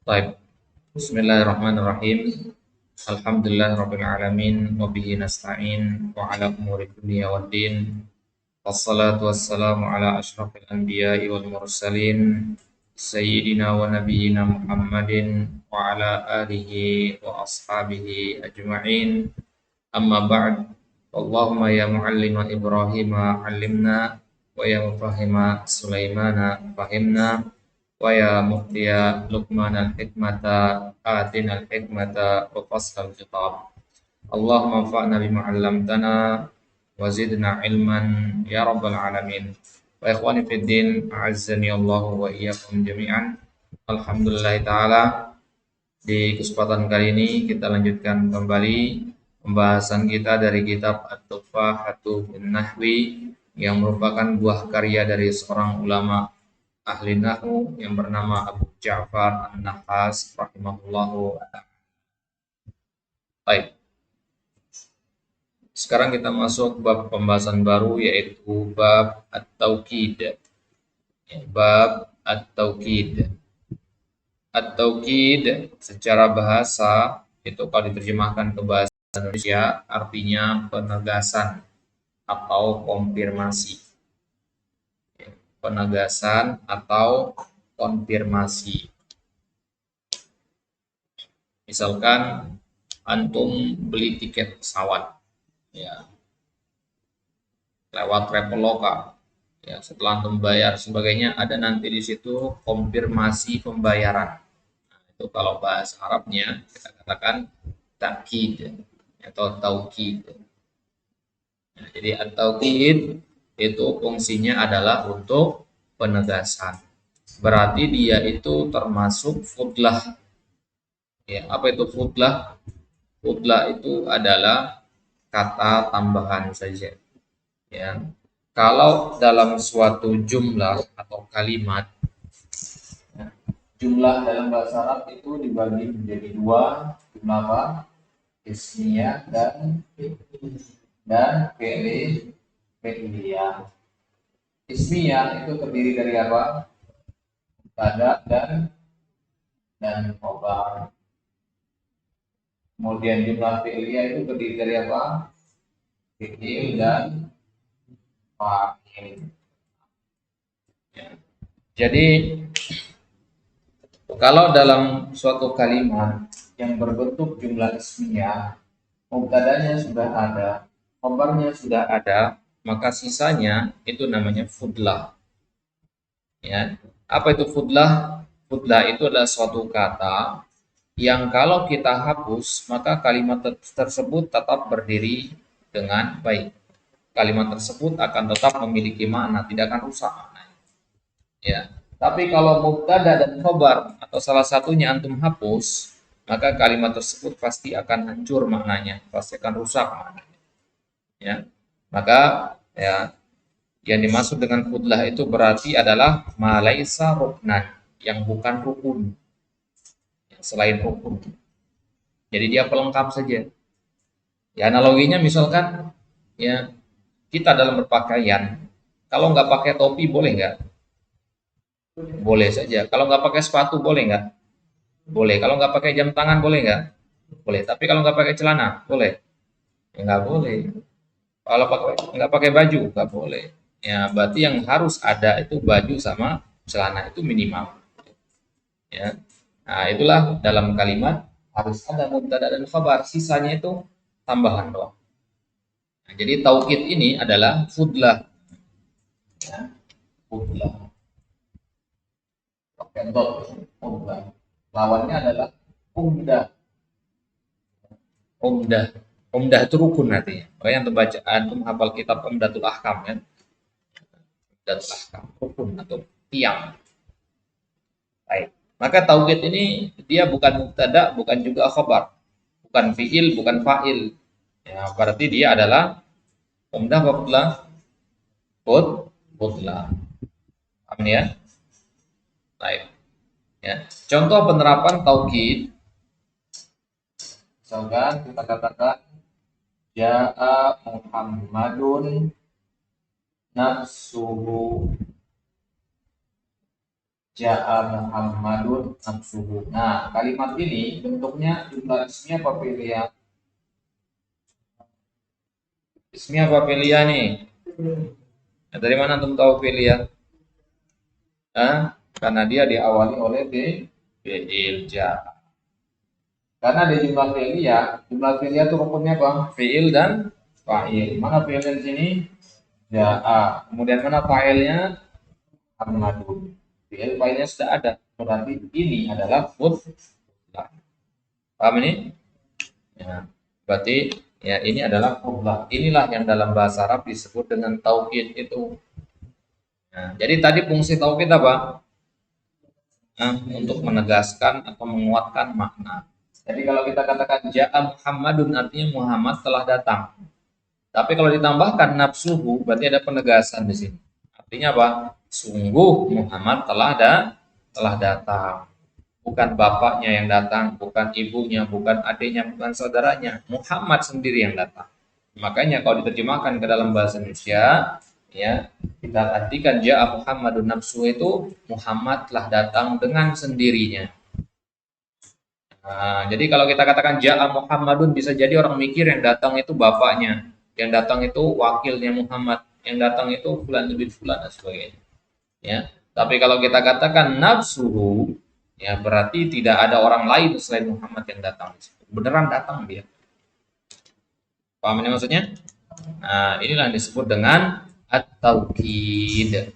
Baik. Bismillahirrahmanirrahim. Alhamdulillahirabbil alamin wa bihi nasta'in wa ala umuri dunya waddin. Wassalatu wassalamu ala asyrafil anbiya'i wal mursalin sayyidina wa nabiyyina Muhammadin wa ala alihi wa ashabihi ajma'in. Amma ba'd. Allahumma ya muallima Ibrahim 'allimna wa ya mufahhima Sulaimana fahimna wa ya muqtiya Luqman al-hikmata atina al-hikmata wa fasal khitab. Allahumma anfa'na bima 'allamtana wa zidna ilman ya rabbal alamin. Wa ikhwani fid din, a'azzani Allah wa iyyakum jami'an. Alhamdulillah taala, di kesempatan kali ini kita lanjutkan kembali pembahasan kita dari kitab At-Tuffahatu bin Nahwi yang merupakan buah karya dari seorang ulama ahli nahwu yang bernama Abu Ja'far An-Nahas rahimahullahu ta'ala. Baik. Sekarang kita masuk bab pembahasan baru, yaitu bab At-Taukid. Bab At-Taukid. At-Taukid secara bahasa itu kalau diterjemahkan ke bahasa Indonesia artinya penegasan atau konfirmasi. Penegasan atau konfirmasi. Misalkan antum beli tiket pesawat, ya, lewat Traveloka, ya, setelah antum bayar sebagainya, ada nanti di situ konfirmasi pembayaran. Nah, itu kalau bahasa Arabnya kita katakan takkid atau taukid. Nah, jadi at-taukid itu fungsinya adalah untuk penegasan. Berarti dia itu termasuk fudlah. Ya, apa itu fudlah? Fudlah itu adalah kata tambahan saja. Ya. Kalau dalam suatu jumlah atau kalimat, ya, jumlah dalam bahasa Arab itu dibagi menjadi dua, jumlah apa? Ismiyah dan fi'liyah. Ismiyah itu terdiri dari apa? Mubtada dan khobar. Kemudian jumlah fi'liyah itu terdiri dari apa? Fi'il dan fa'il. Ya. Jadi kalau dalam suatu kalimat yang berbentuk jumlah ismiyah, mubtadanya sudah ada, khobarnya sudah ada, maka sisanya itu namanya fudlah. Ya. Apa itu fudlah? Fudlah itu adalah suatu kata yang kalau kita hapus, maka kalimat tersebut tetap berdiri dengan baik. Kalimat tersebut akan tetap memiliki makna, tidak akan rusak maknanya. Ya. Tapi kalau mubtada dan khobar atau salah satunya antum hapus, maka kalimat tersebut pasti akan hancur maknanya, pasti akan rusak maknanya. Ya. Maka ya, yang dimaksud dengan fudlah itu berarti adalah malaisa ruknan, yang bukan rukun, selain rukun. Jadi dia pelengkap saja. Ya, analoginya misalkan, ya, kita dalam berpakaian, kalau nggak pakai topi boleh nggak? Boleh saja. Kalau nggak pakai sepatu boleh nggak? Boleh. Kalau nggak pakai jam tangan boleh nggak? Boleh. Tapi kalau nggak pakai celana boleh? Ya, nggak boleh. Kalau nggak pakai baju nggak boleh. Ya, berarti yang harus ada itu baju sama celana, itu minimal. Ya. Nah, itulah dalam kalimat harus ada mubtada dan khabar, sisanya itu tambahan doang. Nah, jadi taukid ini adalah fudlah. Ya, fudlah. Pakai dot, fudlah. Lawannya adalah umdah. Umdah. Umdah itu rukun artinya. Makanya antum baca, antum hafal kitab Umdatul Ahkam kan? Umdatul Ahkam, rukun atau tiang. Baik. Maka taukid ini dia bukan mubtada, bukan juga khabar. Bukan fiil, bukan fa'il. Ya, berarti dia adalah umdah wa fudlah. Fudlah. Paham ya? Baik. Ya. Contoh penerapan taukid. Misalkan kita katakan ja'a Muhammadun nafsuhu. Ja'a Muhammadun nafsuhu. Nah, kalimat ini bentuknya jumlah ismi apa fi'liyah? Ismi apa fi'liyah nih? Nah, dari mana antum tahu fi'liyah? Karena dia diawali oleh fi'il ja'a. Karena ada jumlah fi'liyah itu rukunnya apa? Fi'il dan fa'il. Mana fi'il di sini? Ja'a. Kemudian mana fa'ilnya? Muhammadun. Fi'il fa'ilnya sudah ada. Berarti ini adalah fudlah. Paham ini? Ya. Berarti ya ini adalah fudlah. Inilah yang dalam bahasa Arab disebut dengan taukid itu. Nah, jadi tadi fungsi taukid apa? Untuk menegaskan atau menguatkan makna. Jadi kalau kita katakan ja'a Muhammadun artinya Muhammad telah datang. Tapi kalau ditambahkan nafsuhu berarti ada penegasan di sini. Artinya apa? Sungguh Muhammad telah datang. Bukan bapaknya yang datang, bukan ibunya, bukan adiknya, bukan saudaranya. Muhammad sendiri yang datang. Makanya kalau diterjemahkan ke dalam bahasa Indonesia, ya kita artikan ja'a Muhammadun nafsu itu Muhammad telah datang dengan sendirinya. Nah, jadi kalau kita katakan ja'a Muhammadun bisa jadi orang mikir yang datang itu bapaknya, yang datang itu wakilnya Muhammad, yang datang itu fulan bin fulan dan sebagainya. Ya, tapi kalau kita katakan nafsuhu, ya berarti tidak ada orang lain selain Muhammad yang datang. Beneran datang dia. Paham ini maksudnya? Nah, inilah yang disebut dengan at-taukid.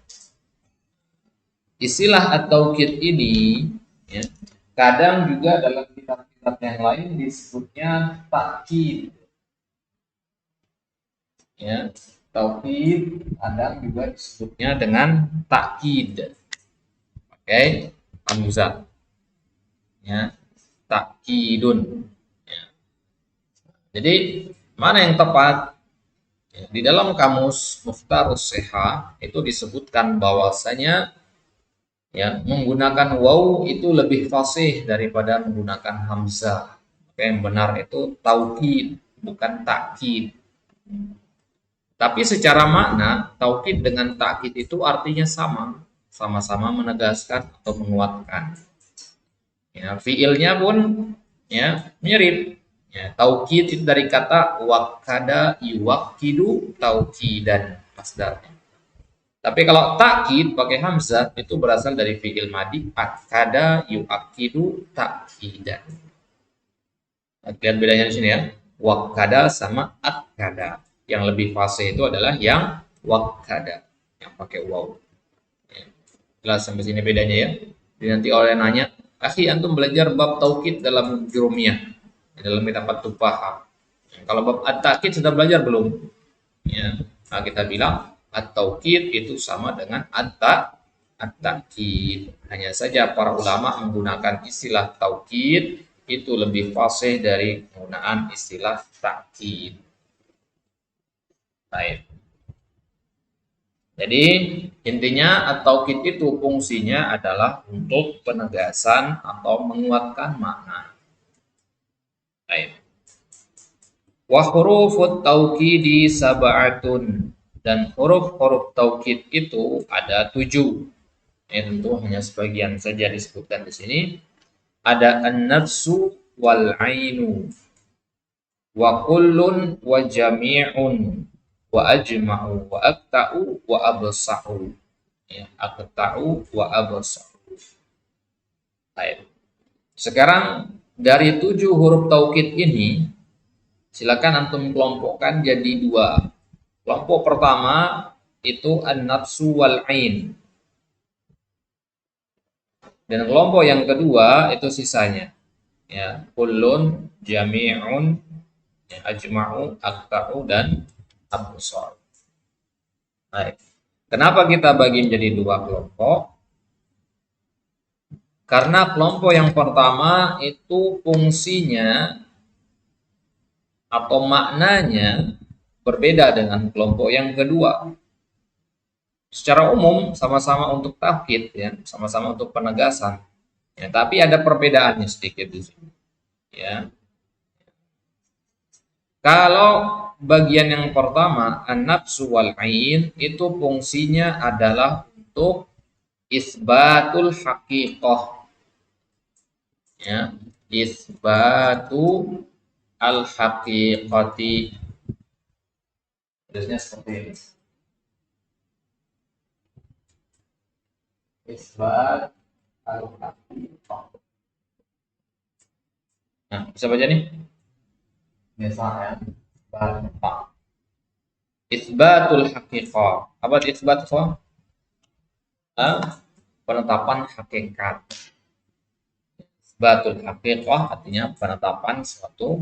Istilah at-taukid ini ya, kadang juga dalam kitab-kitab yang lain disebutnya takkid. Ya, taukid kadang juga disebutnya dengan takkid. Oke, hamzah. Ya, takkidun. Ya. Jadi mana yang tepat? Ya, di dalam kamus Mukhtarus Shihah itu disebutkan bahwasanya ya menggunakan waw itu lebih fasih daripada menggunakan hamzah. Maka yang benar itu taukid bukan takkid. Tapi secara makna taukid dengan takkid itu artinya sama, sama-sama menegaskan atau menguatkan. Ya, fiilnya pun ya mirip. Ya, taukid itu dari kata wakada yuwakidu taukidan masdarnya. Tapi kalau takkid pakai hamzah itu berasal dari fiil madi akada yuakidu takidan. Nah, lihat bedanya di sini ya. Wakada sama akada. Yang lebih fasih itu adalah yang wakada, yang pakai waw. Ya, jelas sampai sini bedanya ya. Jadi nanti orang nanya, "Akhi, antum belajar bab taukid dalam jurumiyah?" Dalam kitab At-Tufahah. Kalau bab at-taukid sudah belajar belum? Ya. Nah, kita bilang at-taukid itu sama dengan at-taukid. Hanya saja para ulama menggunakan istilah taukid itu lebih fasih dari penggunaan istilah takkid. Baik. Jadi intinya at-taukid itu fungsinya adalah untuk penegasan atau menguatkan makna. Baik. Wa hurufut taukidi sab'atun, dan huruf-huruf taukid itu ada 7. Tentu hanya sebagian saja disebutkan di sini. Ada an-nafsu wal ainu wa kullun wa jami'un wa ajma'u wa aqta'u wa absa'u. Ya, aqta'u wa absa'u. Baik. Sekarang dari 7 huruf taukid ini silakan antum kelompokkan jadi 2. Kelompok pertama itu an-nafsu wal ain. Dan kelompok yang kedua itu sisanya. Ya, kullun, jami'un, ya, ajma'u, aqta'u dan absar. Baik. Kenapa kita bagi menjadi 2 kelompok? Karena kelompok yang pertama itu fungsinya atau maknanya berbeda dengan kelompok yang kedua. Secara umum sama-sama untuk taukid ya, sama-sama untuk penegasan. Ya, tapi ada perbedaannya sedikit di sini. Ya. Kalau bagian yang pertama an-nafsu wal ain itu fungsinya adalah untuk isbatul haqiqah, ya, isbatu al haqiqati. Tulisnya seperti ini. Isbat al haqiqah. Nah, bisa baca nih? Misalnya, isbatul haqiqah. Apa isbat itu? Penetapan hakikat. Isbatul haqiqah artinya penetapan suatu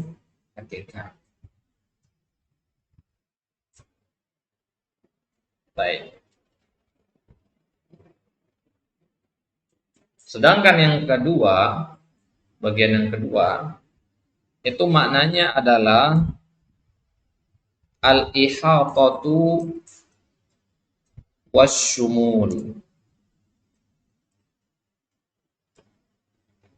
hakikat. Baik. Sedangkan yang kedua, bagian yang kedua, itu maknanya adalah al-ihatatu wasyumul.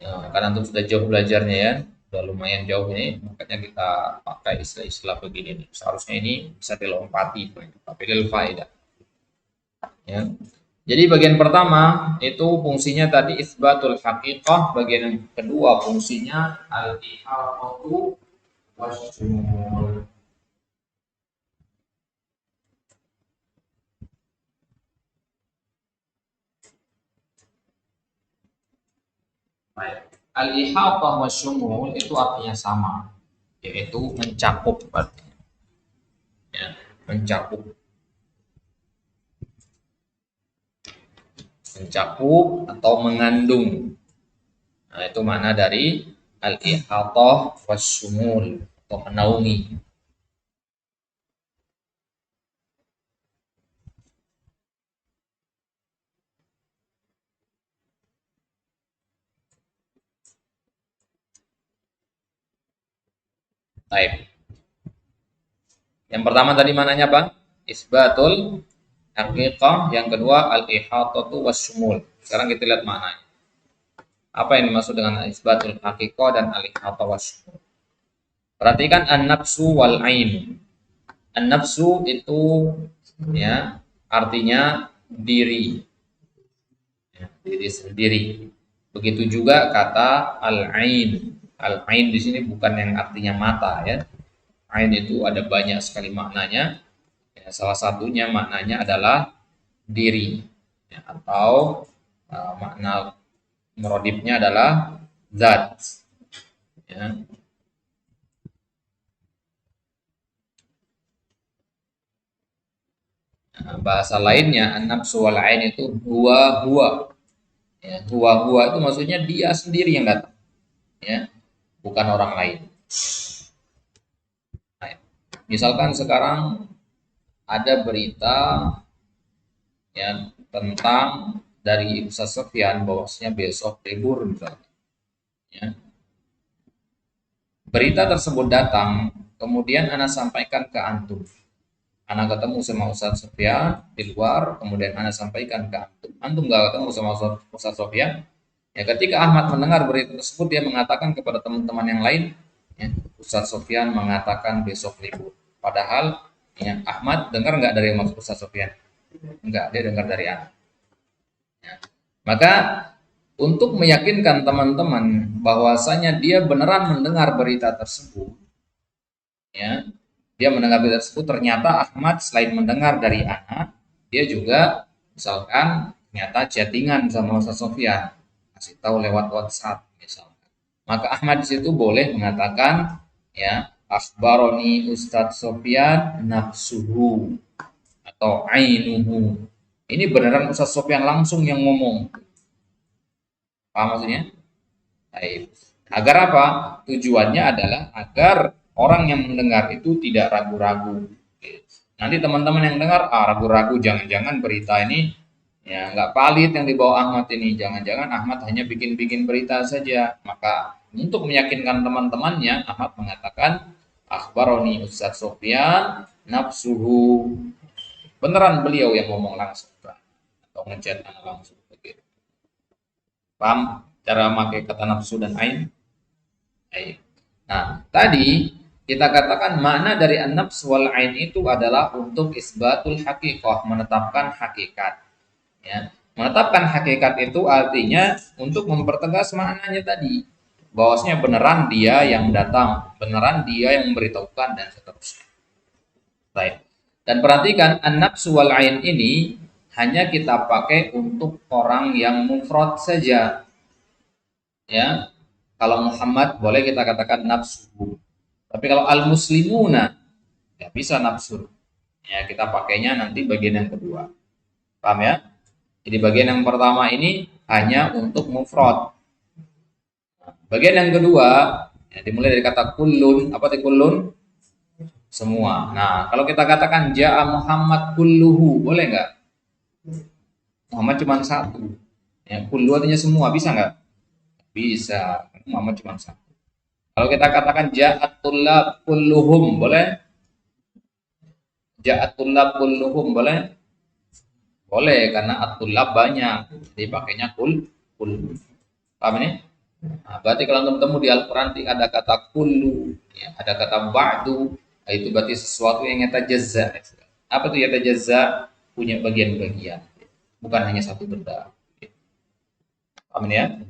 Ya, karena antum sudah jauh belajarnya ya, sudah lumayan jauh ini, makanya kita pakai istilah-istilah begini nih. Seharusnya ini bisa dilompati, tapi lil faedah. Ya. Jadi bagian pertama itu fungsinya tadi isbatul haqiqah, bagian yang kedua fungsinya al-ihatatu wasyumul. Al-ihatah wa syumul itu artinya sama, yaitu mencakup artinya. Ya, mencakup. Mencakup atau mengandung. Nah, itu makna dari al-ihatah wa syumul atau menaungi. Baik. Yang pertama tadi mananya Bang? Isbatul haqiqah, yang kedua al-ihatatu wasyumul. Sekarang kita lihat maknanya. Apa yang dimaksud dengan isbatul haqiqah dan al-ihatatu wasyumul? Perhatikan an-nafsu wal ain. An-nafsu itu ya artinya diri. Ya, diri sendiri. Begitu juga kata al-ain. Al-ain di sini bukan yang artinya mata ya. Ain itu ada banyak sekali maknanya. Ya, salah satunya maknanya adalah diri, ya, atau makna merodifnya adalah zat. Ya. Nah, bahasa lainnya an-nafsu wal ain itu huwa. Ya, huwa itu maksudnya dia sendiri yang datang, ya, bukan orang lain. Nah, misalkan sekarang ada berita ya tentang dari Ustaz Sofyan bahwasanya besok libur misalnya. Ya. Berita tersebut datang, kemudian Ana sampaikan ke antum. Ana ketemu sama Ustaz Sofyan di luar, kemudian Ana sampaikan ke antum. Antum gak ketemu sama Ustaz Sofyan. Ya, ketika Ahmad mendengar berita tersebut, dia mengatakan kepada teman-teman yang lain, ya, Ustaz Sofyan mengatakan besok libur. Padahal ya, Ahmad dengar nggak dari Ustaz Sofyan? Enggak, dia dengar dari Ana. Ya. Maka untuk meyakinkan teman-teman bahwasanya dia beneran mendengar berita tersebut, ya, dia mendengar berita tersebut, ternyata Ahmad selain mendengar dari Ana, dia juga misalkan ternyata chattingan sama Ustaz Sofyan, kasih tahu lewat WhatsApp misalkan. Maka Ahmad di situ boleh mengatakan, ya, akhbaroni Ustaz Sofyan nafsuhu atau ainuhu. Ini beneran Ustaz Sofyan langsung yang ngomong. Paham maksudnya? Baik. Agar apa? Tujuannya adalah agar orang yang mendengar itu tidak ragu-ragu. Nanti teman-teman yang dengar, ragu-ragu, jangan-jangan berita ini ya nggak valid yang dibawa Ahmad ini. Jangan-jangan Ahmad hanya bikin-bikin berita saja. Maka untuk meyakinkan teman-temannya, Ahmad mengatakan, akhbaroni Ustaz Sofyan nafsuhu. Beneran beliau yang ngomong langsung atau ngechat langsung begitu. Paham cara memakai kata nafsu dan ain? Baik. Nah, tadi kita katakan makna dari an-nafs wal ain itu adalah untuk isbatul haqiqah, menetapkan hakikat. Ya. Menetapkan hakikat itu artinya untuk mempertegas maknanya tadi. Bahwasanya beneran dia yang datang, beneran dia yang memberitahukan dan seterusnya. Baik. Dan perhatikan an-nafsu wal ain ini hanya kita pakai untuk orang yang mufrad saja. Ya. Kalau Muhammad boleh kita katakan nafsu. Tapi kalau al-muslimuna ya bisa nafsu. Ya, kita pakainya nanti bagian yang kedua. Paham ya? Jadi bagian yang pertama ini hanya untuk mufrad. Bagian yang kedua ya, dimulai dari kata kullun. Apa itu kullun? Semua. Nah, kalau kita katakan ja'a Muhammad kulluhu, boleh nggak? Muhammad cuma satu. Ya, kullu artinya semua, bisa nggak? Bisa. Muhammad cuma satu. Kalau kita katakan ja'at tullab kulluhum, boleh? Ja'at tullab kulluhum, boleh? Boleh, karena at-tullab banyak. Jadi pakainya kullu. Paham ini? Nah, berarti kalau ketemu di Al-Quran ada kata kullu, ya, ada kata ba'du, itu berarti sesuatu yang yatajazza. Apa itu yatajazza? Punya bagian-bagian, bukan hanya satu benda. Paham ya?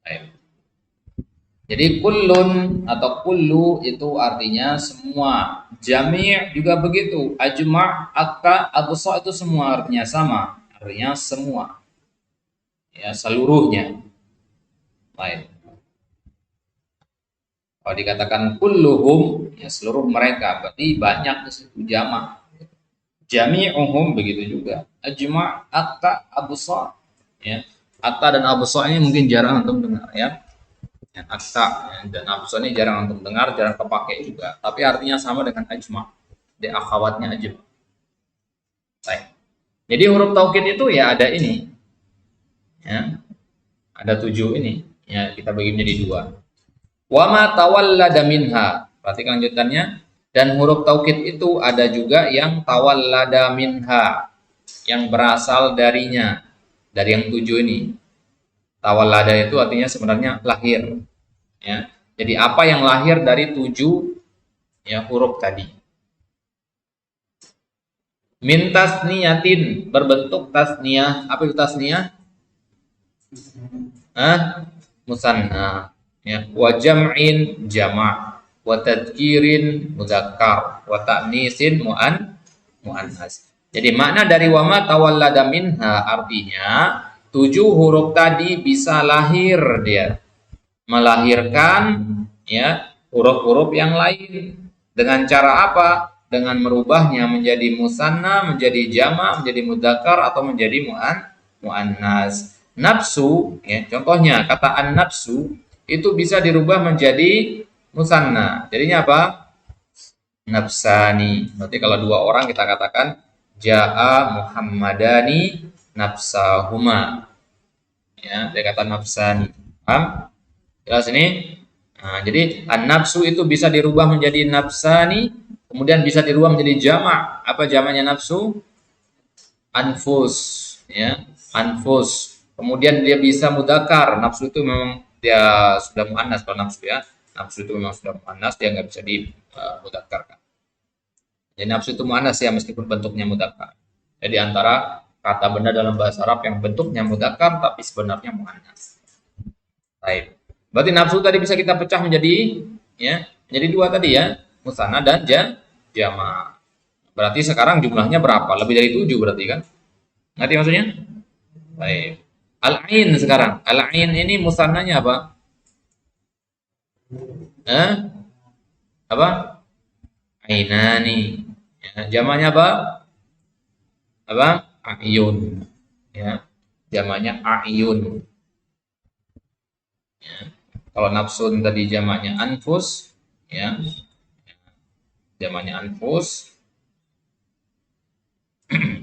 Baik. Jadi kullun atau kullu itu artinya semua. Jami' juga begitu. Ajma', akka, absa itu semua artinya sama. Artinya semua. Ya, seluruhnya. Baik. Kalau dikatakan kulluhum, ya seluruh mereka, berarti banyak di situ jama'. Jami'uhum begitu juga. Ajma', atta, absa, ya. Atta dan absa ini mungkin jarang untuk dengar ya. Ya, atta ya, dan absa ini jarang untuk dengar, jarang kepakai juga. Tapi artinya sama dengan ajma'. Di akhawatnya ajma'. Baik. Jadi huruf taukid itu ya ada ini. Ya. Ada 7 ini. Ya, kita bagi menjadi 2. Wa ma tawallada minha. Perhatikan lanjutannya. Dan huruf taukid itu ada juga yang tawallada minha, yang berasal darinya, dari yang 7 ini. Tawallada itu artinya sebenarnya lahir. Ya. Jadi apa yang lahir dari 7 ya huruf tadi. Min tasniyatin, berbentuk tasniyah. Apa itu tasniyah? Musanna. Ya, wa jam'in jama', wa tadkirin mudzakkar, wa ta'nisin muannas. Jadi makna dari wa ma tawallada minha artinya 7 huruf tadi bisa lahir dia, melahirkan ya huruf-huruf yang lain. Dengan cara apa? Dengan merubahnya menjadi musanna, menjadi jama', menjadi mudzakkar atau menjadi muannas. Nafsu ya, contohnya kata an-nafsu itu bisa dirubah menjadi musanna. Jadinya apa? Nafsani. Berarti kalau 2 orang kita katakan jaa Muhammadani nafsahuma. Ya, dia kata nafsani. Paham? Jelas ini? Nah, jadi an-nafsu itu bisa dirubah menjadi nafsani, kemudian bisa dirubah menjadi jama'. Apa jamanya nafsu? Anfus, ya. Anfus. Kemudian dia bisa mudzakkar. Nafsu itu memang dia sudah muannas kalau nafsu ya. Nafsu itu memang sudah muannas, dia nggak bisa dimudzakarkan. Jadi nafsu itu muannas ya meskipun bentuknya mudzakkar. Jadi antara kata benda dalam bahasa Arab yang bentuknya mudzakkar tapi sebenarnya muannas. Baik. Berarti nafsu tadi bisa kita pecah menjadi ya, menjadi 2 tadi ya, musanna dan jama'. Berarti sekarang jumlahnya berapa? Lebih dari 7 berarti kan? Ngerti maksudnya? Baik. Al-ain sekarang. Al-ain ini musannanya apa? Apa? Ainani. Ya, jamannya apa? Apa? Ayun. Ya. Jamannya ayun. Ya. Kalau nafsun tadi jamannya anfus, ya. Jamannya anfus.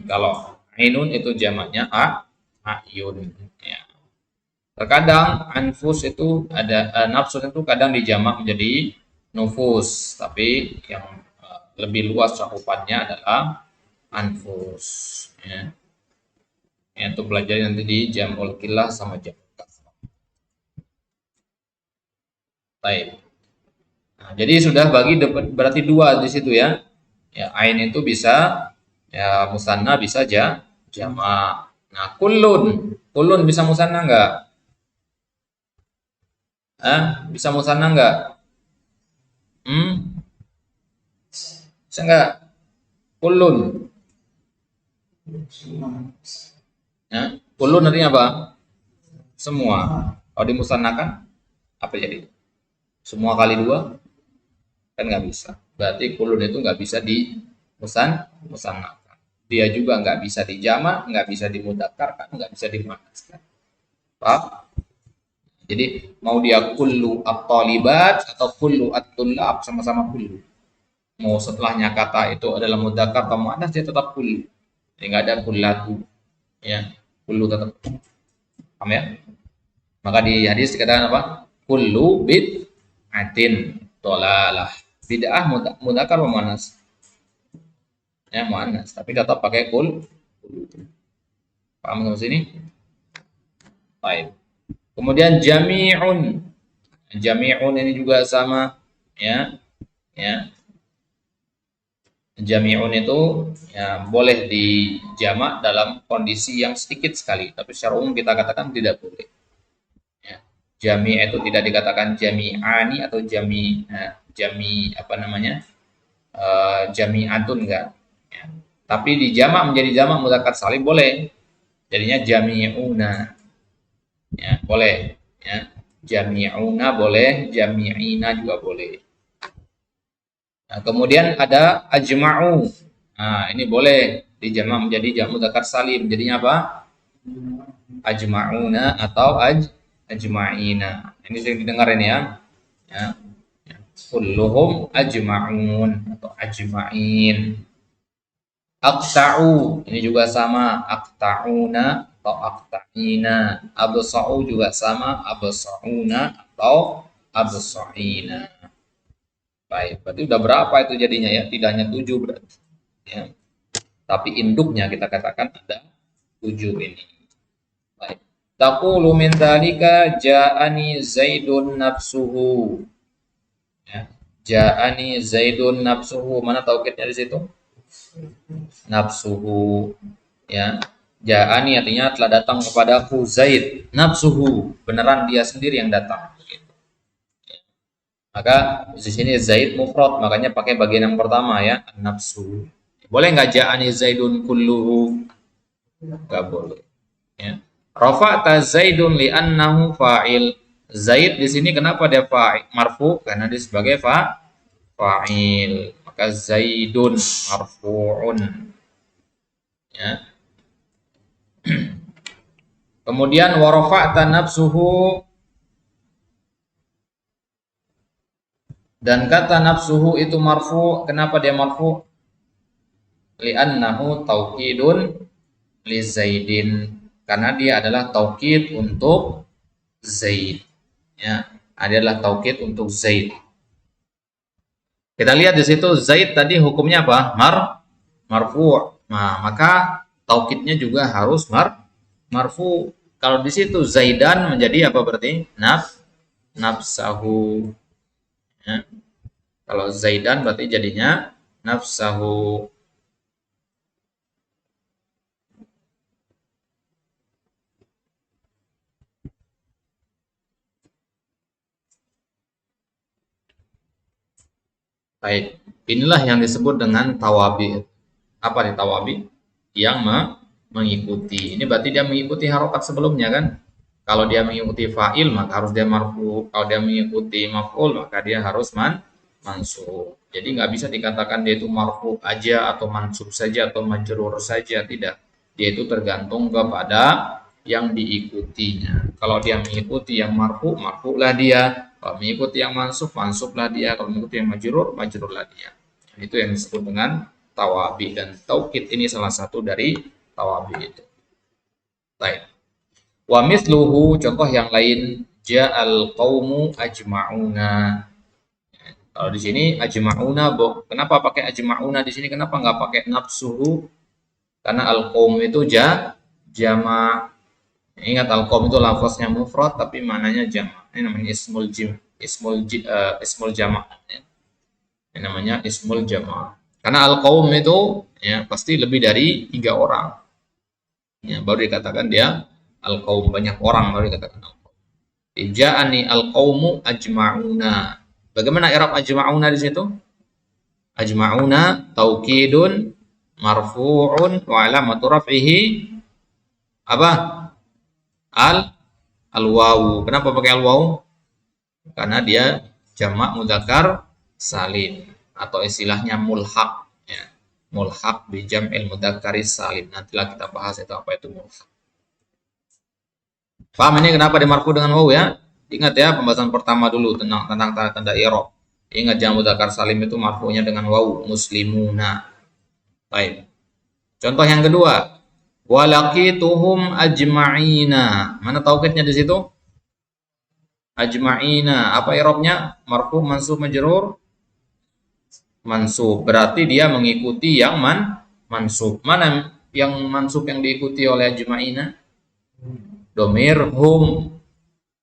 Kalau ainun itu jamannya ayun. Ya. Terkadang anfus itu ada nafsu itu kadang dijamak menjadi nufus, tapi yang lebih luas cakupannya adalah anfus. Ya. Itu belajar nanti di jamul kilah sama jamul kasrah. Baik. Nah, jadi sudah bagi berarti 2 di situ ya. Ya, ain itu bisa ya musanna bisa jamak. Nah, kullun. Kullun bisa musanna enggak? Bisa musanna enggak? Hmm? Bisa enggak? Kullun. Ya. Kullun artinya apa? Semua. Kalau dimusannakan apa jadi? Semua kali dua kan nggak bisa. Berarti kulun itu nggak bisa musannakan. Dia juga nggak bisa dijama, nggak bisa dimudzakarkan, nggak bisa dimuannaskan. Paham? Jadi mau dia kullu at-talibat atau kullu at-tullab sama-sama kullu. Mau setelahnya kata itu adalah mudzakkar atau muannas dia tetap kullu. Jadi nggak ada kullatu, ya. Kullu tetap. Paham ya? Maka di hadis dikatakan apa? Kullu bid'atin dolalah. Bid'ah mudzakkar atau muannas? Ya muannas, tapi tetap pakai kul. Paham sampai sini? Baik. Kemudian jami'un. Jami'un ini juga sama, ya. Ya. Jami'un itu ya boleh dijamak dalam kondisi yang sedikit sekali, tapi secara umum kita katakan tidak boleh. Ya. Jami' itu tidak dikatakan jami'ani atau jami apa namanya? Jami'atun enggak. Ya. Tapi dijamak menjadi jamak mudzakkar salim boleh. Jadinya jami'una. Ya, boleh. Ya. Jami'una boleh, jami'ina juga boleh. Nah, kemudian ada ajma'u. Nah, ini boleh dijamak menjadi jamak mudzakkar salim. Jadinya apa? Ajma'una atau ajma'ina. Ini sering didengar ini ya. Ya. Ya. Kulluhum ajma'un atau ajma'in. Aqta'u, ini juga sama, aqta'una atau aqta'ina. Absa'u juga sama, absa'una atau absa'ina. Baik, berarti udah berapa itu jadinya ya? Tidak hanya 7 berarti. Ya. Tapi induknya kita katakan ada 7 ini. Baik. Taqulu min dzalika ja'ani Zaidun nafsuhu. Ya. Ja'ani Zaidun nafsuhu. Mana taukidnya di situ? Nafsuhu, ya. Ja'ani artinya telah datang kepadaku Zaid, nafsuhu, beneran dia sendiri yang datang. Maka di sini Zaid mufrad, makanya pakai bagian yang pertama ya, nafsu. Boleh nggak ja'ani Zaidun kulluhu? Nggak boleh. Ya. Rafa'ta Zaidun li'annahu fa'il. Zaid di sini kenapa dia fa'il? Marfu karena dia sebagai fa'il. Maka Zaidun marfu'un. Ya. Kemudian warafa'ta nafsuhu, dan kata nafsuhu itu marfu. Kenapa dia marfu? Li'annahu taukidun li Zaidin. Karena dia adalah taukid untuk Zaid. Ya, adalah taukid untuk Zaid. Kita lihat di situ Zaid tadi hukumnya apa? Marfu. Nah, maka taukidnya juga harus marfu. Kalau di situ Zaidan menjadi apa berarti? Nafsahu. Ya. Kalau Zaidan berarti jadinya nafsahu. Baik, inilah yang disebut dengan tawabi. Apa nih tawabi? Yang mengikuti. Ini berarti dia mengikuti harokat sebelumnya kan? Kalau dia mengikuti fa'il maka harus dia marfu. Kalau dia mengikuti maf'ul maka dia harus mansub. Jadi nggak bisa dikatakan dia itu marfu aja atau mansub saja atau majrur saja, tidak. Dia itu tergantung kepada yang diikutinya. Kalau dia mengikuti yang marfu, marfulah dia. Kalau mengikuti yang mansublah dia. Kalau mengikuti yang majrurlah dia. Itu yang disebut dengan tawabi, dan taukid ini salah satu dari tawabi itu. Baik. Wa misluhu, contoh yang lain, ja'al qaumu ajma'una. Kalau di sini ajma'una, kenapa pakai ajma'una di sini? Kenapa nggak pakai nafsuhu? Karena al-qaum itu jama'. Ingat al-qaum itu lafaznya mufrad tapi maknanya jama'. Ini namanya ismul jama'. Ya. Ini namanya ismul jama'. Karena al-qaum itu ya pasti lebih dari 3 orang. Ya, baru dikatakan dia al-qaum, banyak orang baru dikatakan al-qaum. Ja'ani al-qaumu ajma'una. Bagaimana i'rab ajma'una di situ? Ajma'una taukidun marfu'un wa alamatu raf'ihi apa? Al al-wawu. Kenapa pakai al-wawu? Karena dia jamak mudzakkar salim atau istilahnya mulhaq ya. Mulhaq bi jam'il mudzakkaris salim. Nantilah kita bahas itu apa itu mulhaq. Paham ini kenapa dimarfu dengan wawu ya? Ingat ya pembahasan pertama dulu tentang tanda-tanda i'rab. Ingat jamak mudzakkar salim itu marfu'nya dengan wawu, muslimuna. Baik. Contoh yang kedua, walaqituhum ajma'ina. Mana taukidnya di situ? Ajma'ina. Apa i'rabnya? Marfu, mansub, majrur? Mansub. Berarti dia mengikuti yang mansub. Mana yang mansub yang diikuti oleh ajma'ina? Domir hum.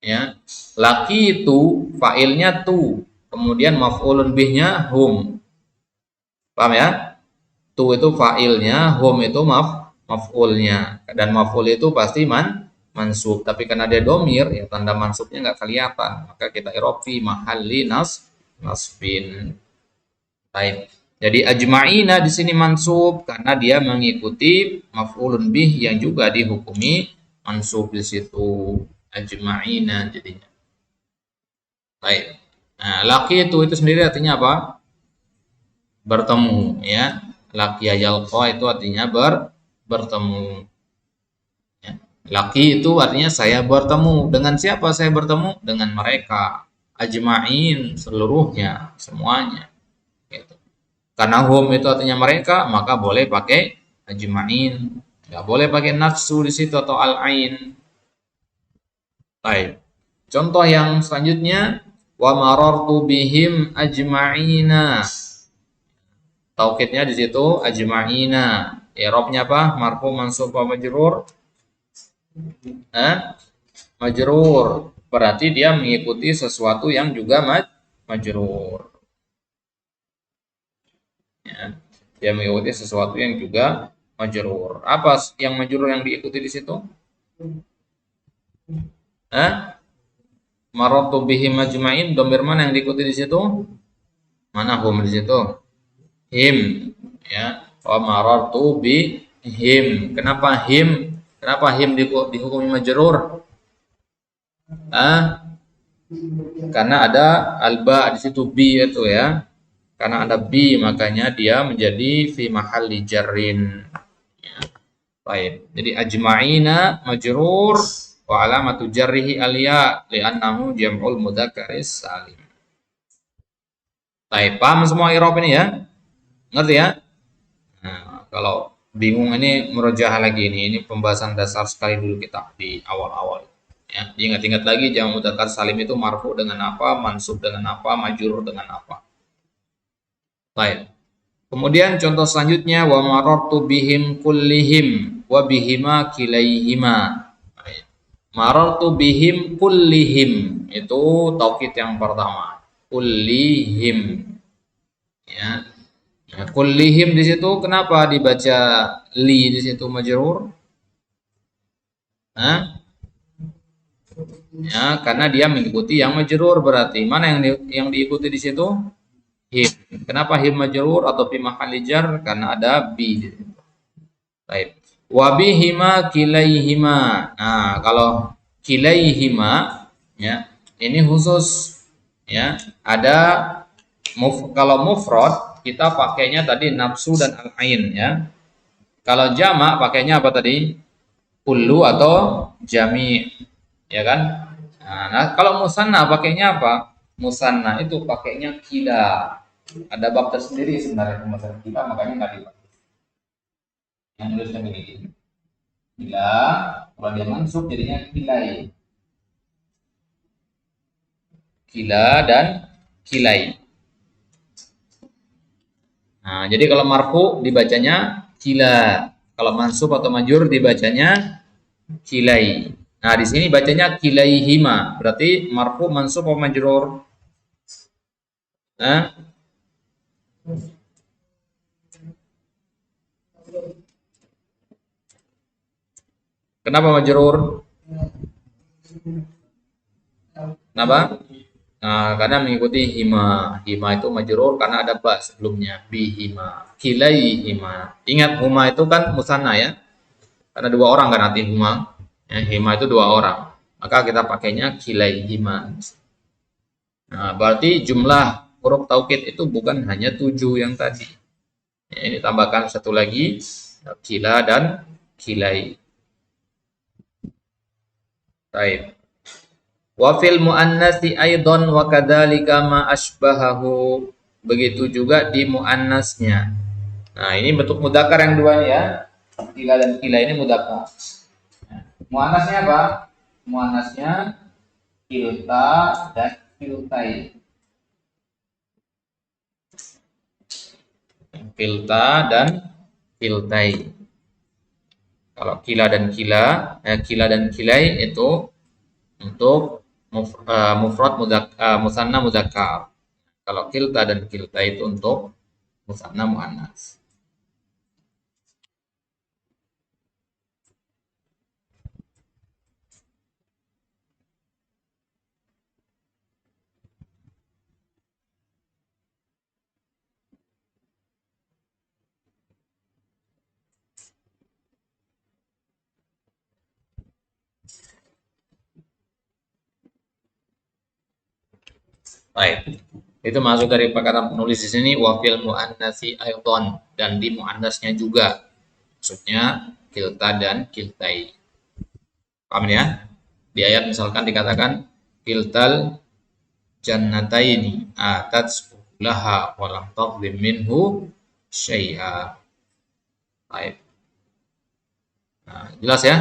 Ya. Laki itu fa'ilnya tu. Kemudian maf'ulun bihnya hum. Paham ya? Tu itu fa'ilnya, hum itu maf'ulnya. Dan maf'ul itu pasti mansub. Tapi karena dia domir, ya tanda mansubnya nggak kelihatan. Maka kita i'rab fi mahalli nasbin. Baik. Jadi ajma'ina di sini mansub karena dia mengikuti maf'ulun bih yang juga dihukumi mansub di situ. Ajma'ina jadinya. Baik. Nah, laki itu sendiri artinya apa? Bertemu ya. Laki yalqa itu artinya bertemu. Ya. Laki itu artinya saya bertemu. Dengan siapa saya bertemu? Dengan mereka. Ajma'in seluruhnya, semuanya. Gitu. Karena hum itu artinya mereka, maka boleh pakai ajma'in. Nggak boleh pakai nafsu di situ atau al-ain. Baik. Contoh yang selanjutnya, wa marartu bihim ajma'ina. Taukidnya di situ ajma'ina. I'rabnya apa? Marfu, mansub, wa majrur? Majrur. Berarti dia mengikuti sesuatu yang juga majrur. Ya. Dia mengikuti sesuatu yang juga majrur. Apa yang majrur yang diikuti di situ? Marartu bihim ajma'in, domir mana yang diikuti di situ? Mana hum di situ? Him, ya. Wa marartu bihim. Kenapa him? Kenapa him dihukumi majrur? Karena ada alba di situ bi itu ya. Karena ada bi makanya dia menjadi fi mahalli jarrin. Ya. Baik. Jadi ajma'ina majrur wa alamatu jarrihi alya li'annahu jam'ul mudzakkaris salim. Baik, paham semua i'rab ini ya? Ngerti ya? Nah, kalau bingung ini merojah lagi ini pembahasan dasar sekali dulu kita di awal-awal. Ya, ingat-ingat lagi jamak mudzakkar salim itu marfu dengan apa, mansub dengan apa, majrur dengan apa. Baik. Kemudian contoh selanjutnya wa marartu bihim kullihim wa bihima kilaihima. Baik. Marartu bihim kullihim itu taukid yang pertama. Kullihim. Ya. Nah, kullihim di situ kenapa dibaca li di situ majrur? Hah? Ya, karena dia mengikuti yang majrur berarti mana yang diikuti di situ? Him. Kenapa him majrur atau fi mahalli jar? Karena ada bi di situ. Baik. Wa bihima kilaihima. Nah, kalau kilaihima ya, ini khusus ya. Ada kalau mufrad kita pakainya tadi nafsu dan al-ain ya. Kalau jamak pakainya apa tadi? Kullu atau jami, ya kan? Nah, kalau musanna pakainya apa? Musanna itu pakainya kila. Ada bab tersendiri sebenarnya pembahasan kila, makanya nggak dipakai. Yang nulisnya begini. Kila, kalau dia mansub jadinya kilai. Kila dan kilai. Nah, jadi kalau marfu dibacanya kila. Kalau mansub atau majur dibacanya kilai. Nah, di sini bacanya kilaihima. Berarti marfu, mansub atau majrur? Nah, Kenapa majrur? Kenapa? Nah, karena mengikuti hima. Hima itu majrur karena ada ba sebelumnya. Bihima. Kilaihima. Ingat huma itu kan musanna ya. Karena dua orang kan arti huma. Ya, hima itu dua orang. Maka kita pakainya kilaihima. Nah, berarti jumlah huruf taukid itu bukan hanya 7 yang tadi. Ya, ini tambahkan satu lagi. Kila dan kilai. Baik. Wa fil muannatsi aidan wa kadzalika ma asbahahu. Begitu juga di muannasnya. Nah, ini bentuk mudzakkar yang dua nih ya. Kila dan kila ini mudzakkar. Muannasnya apa? Muannasnya kilta dan kiltai. Kilta dan kiltai. Kalau kila dan kila dan kilai itu untuk mufrad musanna mudzakkar. Kalau kilta dan kilta itu untuk musanna muannas. Baik. Itu masuk dari perkataan penulis di sini wa fil muannatsi aidan dan di muannasnya juga. Maksudnya kilta dan kiltai. Paham ya? Di ayat misalkan dikatakan kiltal jannataini atat laha wa lam tadhlim minhu syai'a. Baik. Nah, jelas ya?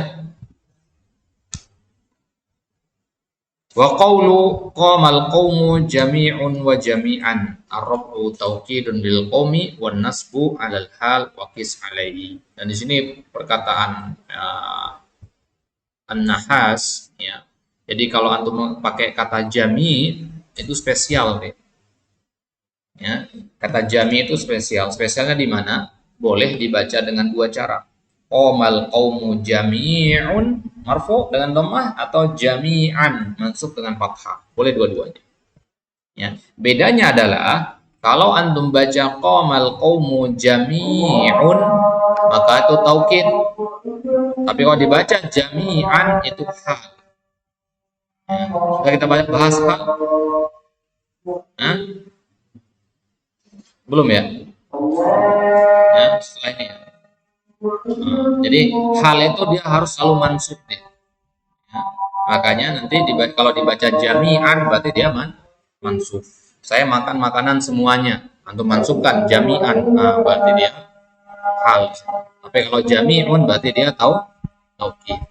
Wa qawlu qamal qawmu jami'un wa jami'an ar-raf'u tawkidun lil qawmi wan nasbu 'alal hal wa qis 'alaihi. Dan di sini perkataan an-nahas ya. Jadi kalau antum pakai kata jami itu spesial deh. Ya, kata jami itu spesial. Spesialnya di mana? Boleh dibaca dengan dua cara. Qamal qaumu jami'un marfu dengan dhammah atau jami'an mansub dengan fathah. Boleh dua-duanya. Ya. Bedanya adalah kalau antum baca qamal qaumu jami'un maka itu taukid. Tapi kalau dibaca jami'an itu hal. Ya. Sudah kita bahas hal? Hah? Belum ya? Ya, setelah ini ya. Jadi hal itu dia harus selalu mansub deh. Ya. Makanya nanti kalau dibaca jami'an berarti dia mansub. Saya makan makanan semuanya. Antum mansubkan jami'an, nah, berarti dia hal. Tapi kalau jami'un berarti dia taukid.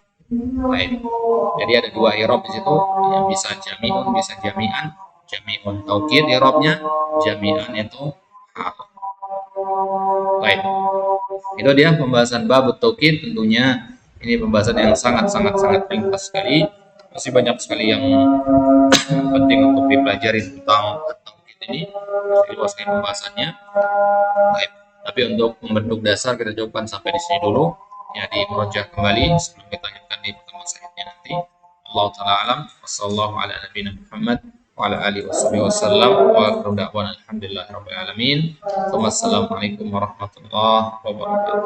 Baik. Jadi ada dua i'rab di situ, yang bisa jami'un, bisa jami'an. Jami'un taukid i'rabnya, jami'an itu hal. Baik. Itu dia pembahasan bab taukid. Tentunya ini pembahasan yang sangat ringkas sekali. Masih banyak sekali yang penting untuk dipelajari tentang taukid ini. Masih luas sekali pembahasannya. Baik. Tapi untuk membentuk dasar kita cukupkan sampai di sini dulu. Ya, di murojaah kembali sebelum kita lanjutkan di pertemuan selanjutnya nanti. Allah taala alam. Wassallallahu ala nabiyina Muhammad wa ala alihi wasallam wa akhiru da'wana alhamdulillahirabbil alamin. Wassalamualaikum warahmatullahi wabarakatuh.